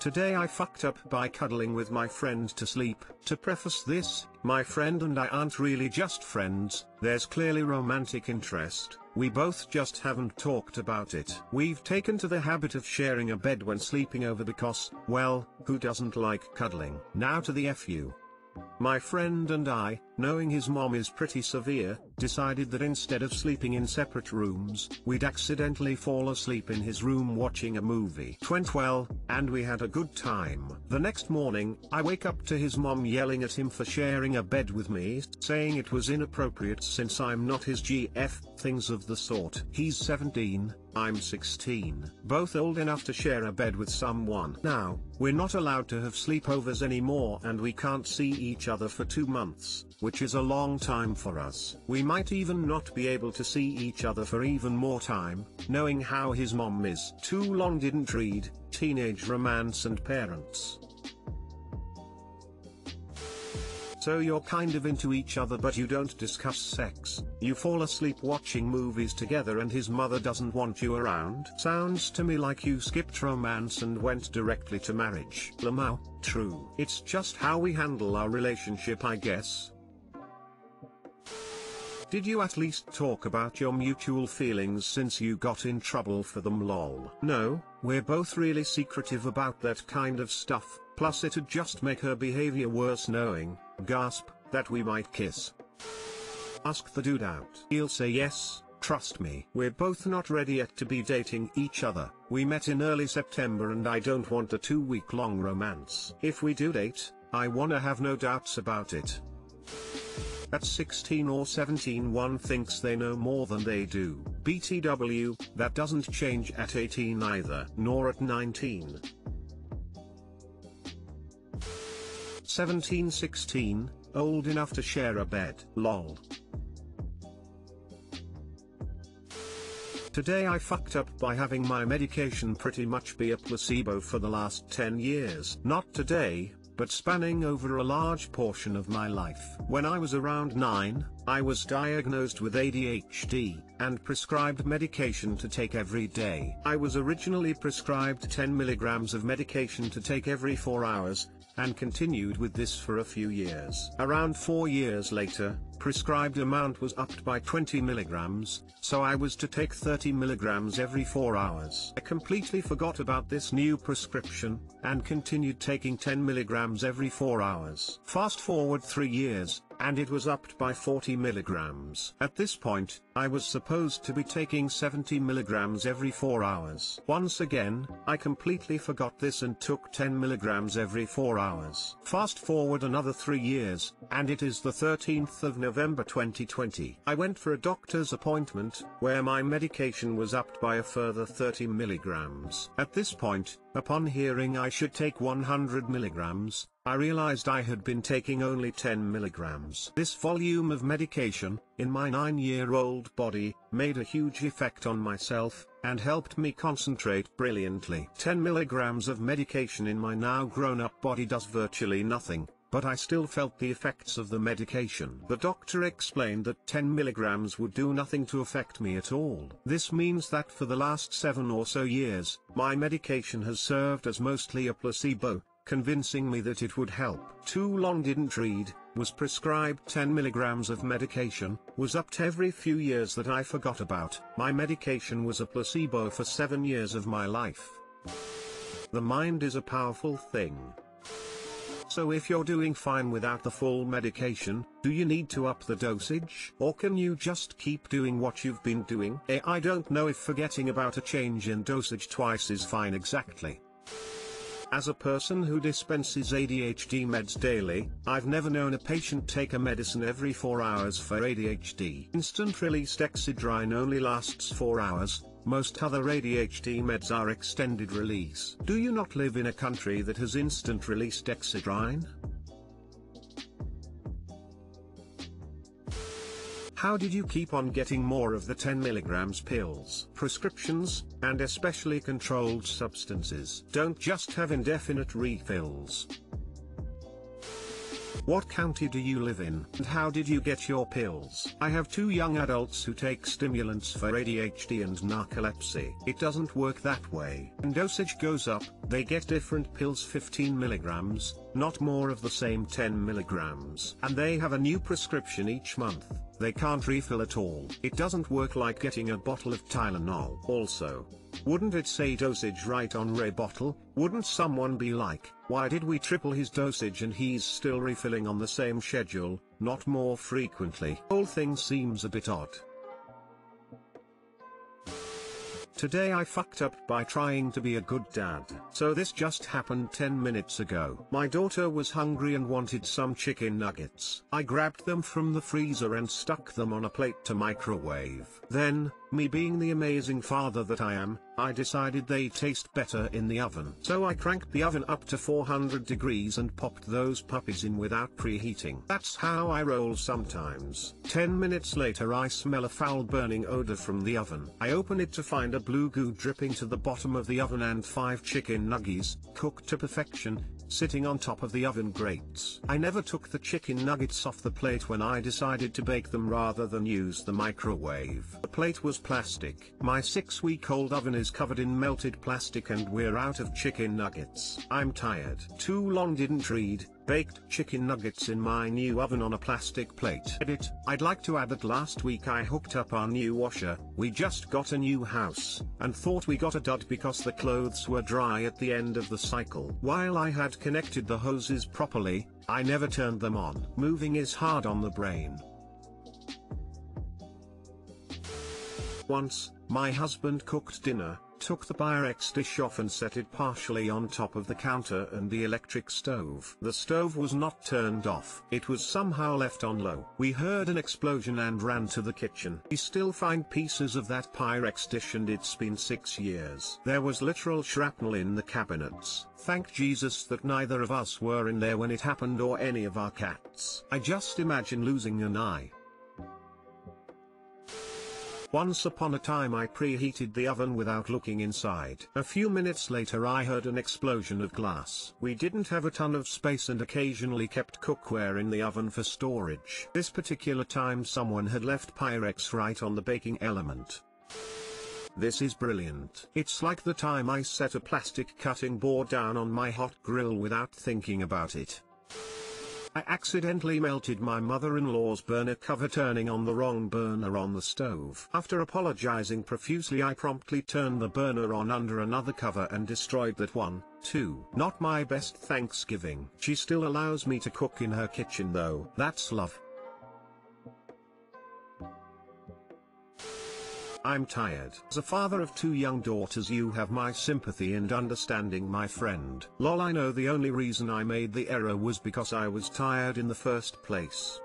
Today I fucked up by cuddling with my friend to sleep. To preface this, my friend and I aren't really just friends, there's clearly romantic interest, we both just haven't talked about it. We've taken to the habit of sharing a bed when sleeping over because, well, who doesn't like cuddling? Now to the FU. My friend and I, knowing his mom is pretty severe, decided that instead of sleeping in separate rooms, we'd accidentally fall asleep in his room watching a movie. It went well, and we had a good time. The next morning, I wake up to his mom yelling at him for sharing a bed with me, saying it was inappropriate since I'm not his GF, things of the sort. He's 17, I'm 16, both old enough to share a bed with someone. Now, we're not allowed to have sleepovers anymore and we can't see each other for 2 months, which is a long time for us. We might even not be able to see each other for even more time, knowing how his mom is. Too long didn't read, teenage romance and parents. So you're kind of into each other but you don't discuss sex, you fall asleep watching movies together and his mother doesn't want you around? Sounds to me like you skipped romance and went directly to marriage. Lamau, true. It's just how we handle our relationship, I guess. Did you at least talk about your mutual feelings since you got in trouble for them, lol? No, we're both really secretive about that kind of stuff, plus it'd just make her behavior worse knowing, gasp, that we might kiss. Ask the dude out. He'll say yes, trust me. We're both not ready yet to be dating each other. We met in early September and I don't want a 2-week-long romance. If we do date, I wanna have no doubts about it. At 16 or 17 one thinks they know more than they do. BTW, that doesn't change at 18 either, nor at 19. 17-16, old enough to share a bed, lol. Today I fucked up by having my medication pretty much be a placebo for the last 10 years. Not today, but spanning over a large portion of my life. When I was around 9, I was diagnosed with ADHD, and prescribed medication to take every day. I was originally prescribed 10 milligrams of medication to take every 4 hours, and continued with this for a few years. Around 4 years later, prescribed amount was upped by 20 milligrams, so I was to take 30 milligrams every 4 hours. I completely forgot about this new prescription, and continued taking 10 milligrams every 4 hours. Fast forward 3 years, and it was upped by 40 milligrams. At this point, I was supposed to be taking 70 milligrams every 4 hours. Once again, I completely forgot this and took 10 milligrams every 4 hours. Fast forward another 3 years, and it is the 13th of November 2020. I went for a doctor's appointment, where my medication was upped by a further 30 milligrams. At this point, upon hearing I should take 100 milligrams, I realized I had been taking only 10 milligrams. This volume of medication, in my 9-year-old body, made a huge effect on myself, and helped me concentrate brilliantly. 10 milligrams of medication in my now grown-up body does virtually nothing, but I still felt the effects of the medication. The doctor explained that 10 milligrams would do nothing to affect me at all. This means that for the last 7 or so years, my medication has served as mostly a placebo, convincing me that it would help. Too long didn't read, was prescribed 10 milligrams of medication, was upped every few years that I forgot about. My medication was a placebo for 7 years of my life. The mind is a powerful thing. So if you're doing fine without the full medication, do you need to up the dosage? Or can you just keep doing what you've been doing? I don't know if forgetting about a change in dosage twice is fine exactly. As a person who dispenses ADHD meds daily, I've never known a patient take a medicine every 4 hours for ADHD. Instant-release Excedrine only lasts 4 hours, most other ADHD meds are extended release. Do you not live in a country that has instant-release Excedrine? How did you keep on getting more of the 10 milligrams pills? Prescriptions, and especially controlled substances, don't just have indefinite refills. What county do you live in? And how did you get your pills? I have 2 young adults who take stimulants for ADHD and narcolepsy. It doesn't work that way. When dosage goes up, they get different pills 15 milligrams, not more of the same 10 milligrams. And they have a new prescription each month. They can't refill at all. It doesn't work like getting a bottle of Tylenol. Also, wouldn't it say dosage right on Ray bottle? Wouldn't someone be like, why did we triple his dosage and he's still refilling on the same schedule, not more frequently? Whole thing seems a bit odd. Today I fucked up by trying to be a good dad. So this just happened 10 minutes ago. My daughter was hungry and wanted some chicken nuggets. I grabbed them from the freezer and stuck them on a plate to microwave. Then, me being the amazing father that I am, I decided they taste better in the oven. So I cranked the oven up to 400 degrees and popped those puppies in without preheating. That's how I roll sometimes. 10 minutes later I smell a foul burning odor from the oven. I open it to find a blue goo dripping to the bottom of the oven and 5 chicken nuggies, cooked to perfection, sitting on top of the oven grates. I never took the chicken nuggets off the plate when I decided to bake them rather than use the microwave. The plate was plastic. My 6-week-old oven is covered in melted plastic and we're out of chicken nuggets. I'm tired. Too long didn't read. Baked chicken nuggets in my new oven on a plastic plate. Edit. I'd like to add that last week I hooked up our new washer. We just got a new house, and thought we got a dud because the clothes were dry at the end of the cycle. While I had connected the hoses properly, I never turned them on. Moving is hard on the brain. Once, my husband cooked dinner, took the Pyrex dish off and set it partially on top of the counter and the electric stove. The stove was not turned off. It was somehow left on low. We heard an explosion and ran to the kitchen. We still find pieces of that Pyrex dish and it's been 6 years. There was literal shrapnel in the cabinets. Thank Jesus that neither of us were in there when it happened or any of our cats. I just imagine losing an eye. Once upon a time I preheated the oven without looking inside. A few minutes later I heard an explosion of glass. We didn't have a ton of space and occasionally kept cookware in the oven for storage. This particular time someone had left Pyrex right on the baking element. This is brilliant. It's like the time I set a plastic cutting board down on my hot grill without thinking about it. I accidentally melted my mother-in-law's burner cover turning on the wrong burner on the stove. After apologizing profusely I promptly turned the burner on under another cover and destroyed that one, too. Not my best Thanksgiving. She still allows me to cook in her kitchen though. That's love. I'm tired. As a father of 2 young daughters you have my sympathy and understanding my friend. Lol, I know the only reason I made the error was because I was tired in the first place.